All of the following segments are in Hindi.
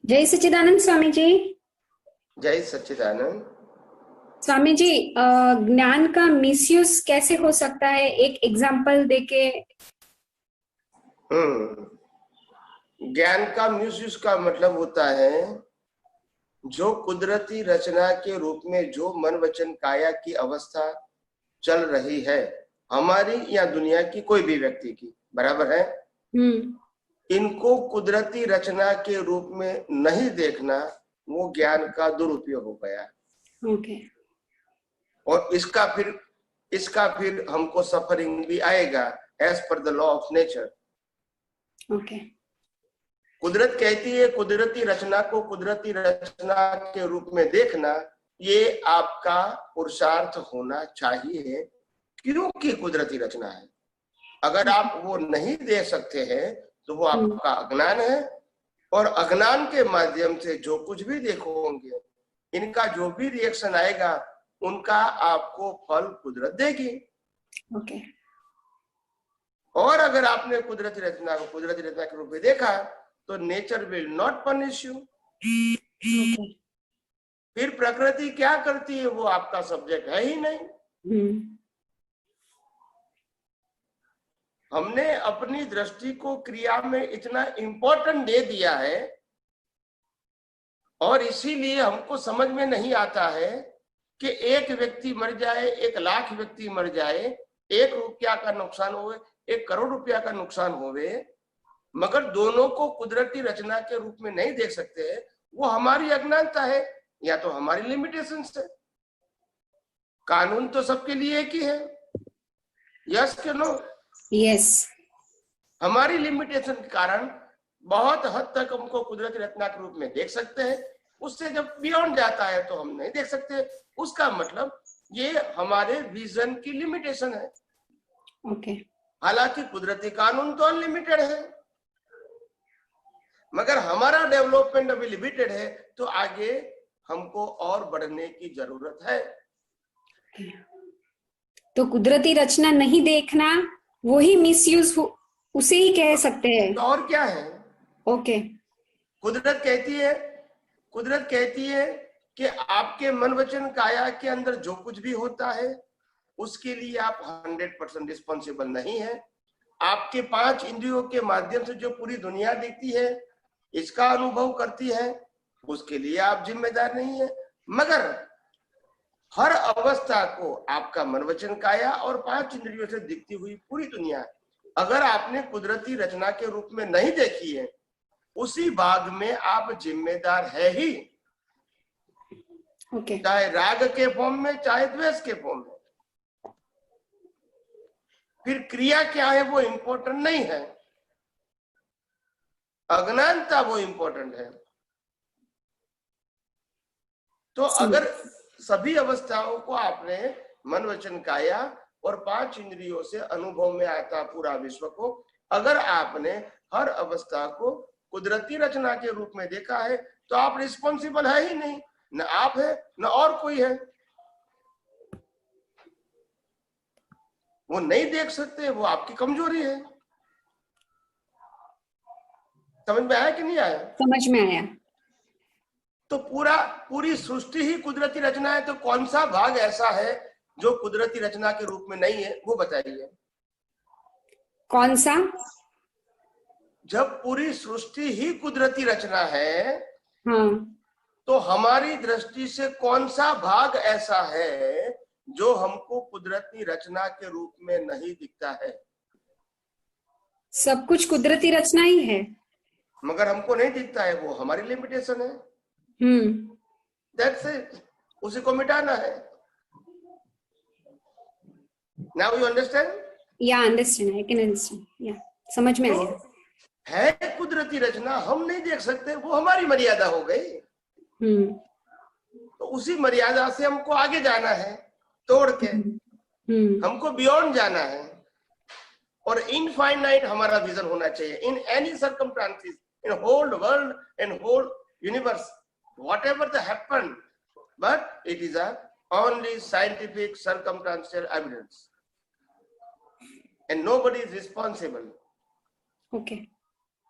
जय सच्चिदानंद स्वामी जी। जय सच्चिदानंद। स्वामी जी, ज्ञान का मिसयूज कैसे हो सकता है, एक एग्जांपल देके। ज्ञान का मिसयूज का मतलब होता है जो कुदरती रचना के रूप में जो मन वचन काया की अवस्था चल रही है, हमारी या दुनिया की कोई भी व्यक्ति की, बराबर है। इनको कुदरती रचना के रूप में नहीं देखना, वो ज्ञान का दुरुपयोग हो गया। ओके। और इसका फिर हमको सफरिंग भी आएगा as per the law of nature. Okay. कुदरत कहती है कुदरती रचना को कुदरती रचना के रूप में देखना, ये आपका पुरुषार्थ होना चाहिए, क्योंकि कुदरती रचना है। अगर आप वो नहीं देख सकते हैं तो वो आपका अज्ञान है, और अज्ञान के माध्यम से जो कुछ भी देखोगे, इनका जो भी रिएक्शन आएगा, उनका आपको फल कुदरत देगी। ओके। और अगर आपने कुदरती रचना को कुदरती रचना के रूप में देखा तो nature will not punish you. फिर प्रकृति क्या करती है वो आपका सब्जेक्ट है ही नहीं। हमने अपनी दृष्टि को क्रिया में इतना इंपॉर्टेंट दे दिया है, और इसीलिए हमको समझ में नहीं आता है कि एक व्यक्ति मर जाए, 1,00,000 व्यक्ति मर जाए, 1 रुपया का नुकसान होवे, 1 करोड़ रुपया का नुकसान होवे, मगर दोनों को कुदरती रचना के रूप में नहीं देख सकते। वो हमारी अज्ञानता है या तो हमारी लिमिटेशन है। कानून तो सबके लिए एक ही है, यस के नो? यस। हमारी लिमिटेशन के कारण बहुत हद तक हमको कुदरती रचना के रूप में देख सकते हैं, उससे जब बियॉन्ड जाता है तो हम नहीं देख सकते। उसका मतलब ये हमारे विजन की लिमिटेशन है। ओके। हालांकि कुदरती कानून तो अनलिमिटेड है, मगर हमारा डेवलपमेंट अभी लिमिटेड है, तो आगे हमको और बढ़ने की जरूरत है। तो कुदरती रचना नहीं देखना वही मिसयूज उसे ही कह सकते हैं। तो और क्या है? ओके। कुदरत कहती है कि आपके मन वचन काया के अंदर जो कुछ भी होता है उसके लिए आप 100% रिस्पॉन्सिबल नहीं है। आपके 5 इंद्रियों के माध्यम से जो पूरी दुनिया दिखती है, इसका अनुभव करती है, उसके लिए आप जिम्मेदार नहीं है। मगर हर अवस्था को आपका मन वचन काया और 5 इंद्रियों से दिखती हुई पूरी दुनिया, अगर आपने कुदरती रचना के रूप में नहीं देखी है, उसी भाग में आप जिम्मेदार है ही। ओके। चाहे राग के फॉर्म में, चाहे द्वेष के फॉर्म में। फिर क्रिया क्या है वो इंपॉर्टेंट नहीं है, अज्ञानता वो इंपॉर्टेंट है। तो अगर सभी अवस्थाओं को आपने मन वचन काया और 5 इंद्रियों से अनुभव में आता पूरा विश्व को, अगर आपने हर अवस्था को कुदरती रचना के रूप में देखा है, तो आप रिस्पॉन्सिबल है ही नहीं। न आप है न और कोई है। वो नहीं देख सकते, वो आपकी कमजोरी है। समझ में आया कि नहीं आया? समझ में आया। तो पूरी सृष्टि ही कुदरती रचना है, तो कौन सा भाग ऐसा है जो कुदरती रचना के रूप में नहीं है, वो बताइए। कौन सा? जब पूरी सृष्टि ही कुदरती रचना है, हाँ, तो हमारी दृष्टि से कौन सा भाग ऐसा है जो हमको कुदरती रचना के रूप में नहीं दिखता है? सब कुछ कुदरती रचना ही है, मगर हमको नहीं दिखता है, वो हमारी लिमिटेशन है। That's it. उसी को मिटाना है। Now you understand? या अंडरस्टैंड, आई कैन अंडरस्टैंड। या समझ में आया। है कुदरती रचना, हम नहीं देख सकते, वो हमारी मर्यादा हो गई। तो उसी मर्यादा से हमको आगे जाना है, तोड़ के हमको बियॉन्ड जाना है। और इनफाइनाइट हमारा विजन होना चाहिए in any circumstances, in whole world and whole universe, whatever the happen, but it is a only scientific circumstantial evidence and nobody is responsible. Okay.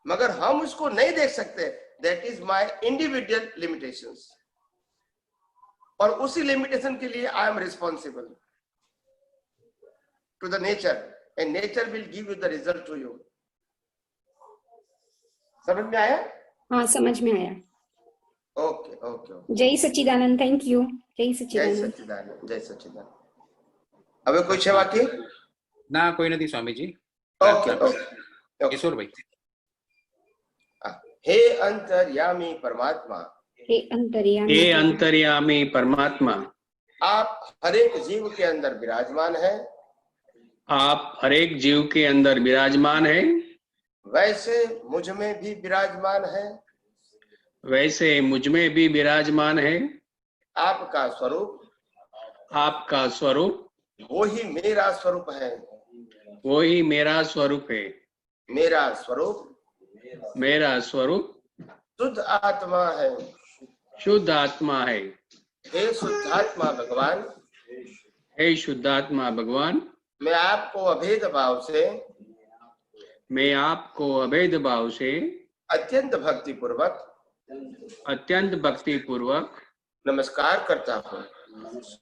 मगर हम उसको नहीं देख सकते, that is my individual limitations, और उसी लिमिटेशन के लिए I am responsible to the nature, and nature will give you the result to you. समझ में आया? हाँ, समझ में आया। Okay okay okay. Jai Sachchidanand, thank you. जय जय सच्चिदानंद। सच्चिदानंद, जय सच्चिदानंद। હવે કોઈ છે બાકી? ના, કોઈ નથી સ્વામીજી. Okay okay. કિશોર ભાઈ. हे अंतर्यामी परमात्मा, हे अंतर्यामी, हे अंतर्यामी परमात्मा, आप हरेक जीव के अंदर विराजमान है, आप हरेक जीव के अंदर विराजमान है, वैसे मुझ में भी विराजमान है, वैसे मुझ में भी विराजमान है। आपका स्वरूप, आपका स्वरूप वो ही मेरा स्वरूप है, वो ही मेरा स्वरूप है। मेरा स्वरूप मेरा स्वरूप शुद्ध आत्मा है। शुद्ध आत्मा है। हे शुद्धात्मा भगवान, हे शुद्धात्मा भगवान, मैं आपको अभेद भाव से, मैं आपको अभेद भाव से अत्यंत भक्ति पूर्वक, अत्यंत भक्ति पूर्वक नमस्कार करता हूँ।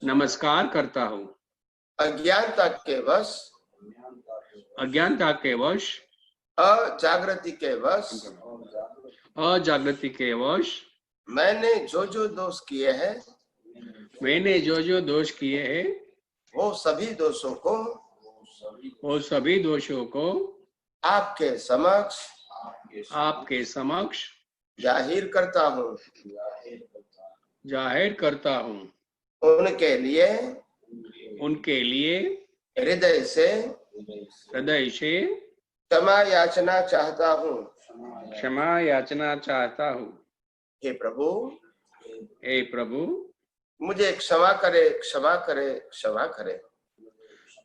नमस्कार करता हूँ। अज्ञानता के वश, अज्ञानता के वश, अजागृति के वश, अजागृति के वश मैंने जो जो दोष किए हैं, मैंने जो जो दोष किए हैं, वो सभी दोषों को, वो सभी दोषों को आपके समक्ष, आपके समक्ष जाहिर करता हूँ। जाहिर करता हूँ। उनके लिए उनके लिए हृदय से क्षमा याचना चाहता हूँ। क्षमा याचना चाहता हूँ। हे प्रभु, हे प्रभु, मुझे क्षमा करे, क्षमा करे, क्षमा करे।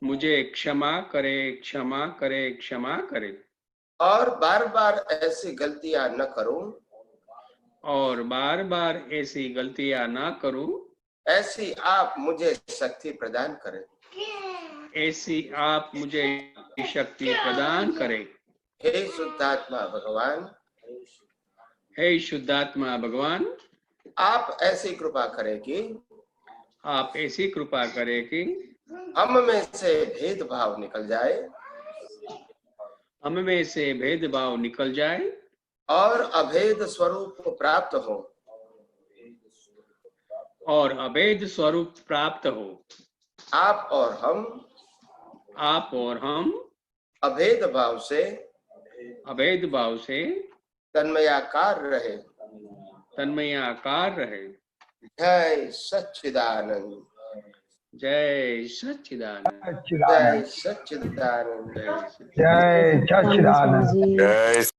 मुझे क्षमा करे, क्षमा करे, क्षमा करे। और बार बार ऐसी गलतियां न करूं, और बार बार ऐसी गलतियां ना करूं, ऐसी आप मुझे शक्ति प्रदान करें। ऐसी आप मुझे शक्ति प्रदान करें। हे शुद्धात्मा भगवान, हे शुद्धात्मा भगवान, आप ऐसी कृपा करें कि, आप ऐसी कृपा करें कि हम में से भेदभाव निकल जाए, हम में से भेदभाव निकल जाए, और अभेद स्वरूप प्राप्त हो, और अभेद स्वरूप प्राप्त हो। आप और हम, आप और हम अभेद भाव से, अभेद भाव से तन्मयाकार रहे, तन्मयाकार रहे। जय सच्चिदानंद, जय सच्चिदानंद, जय सच्चिदानंद, जय सच्चिदानंद। जय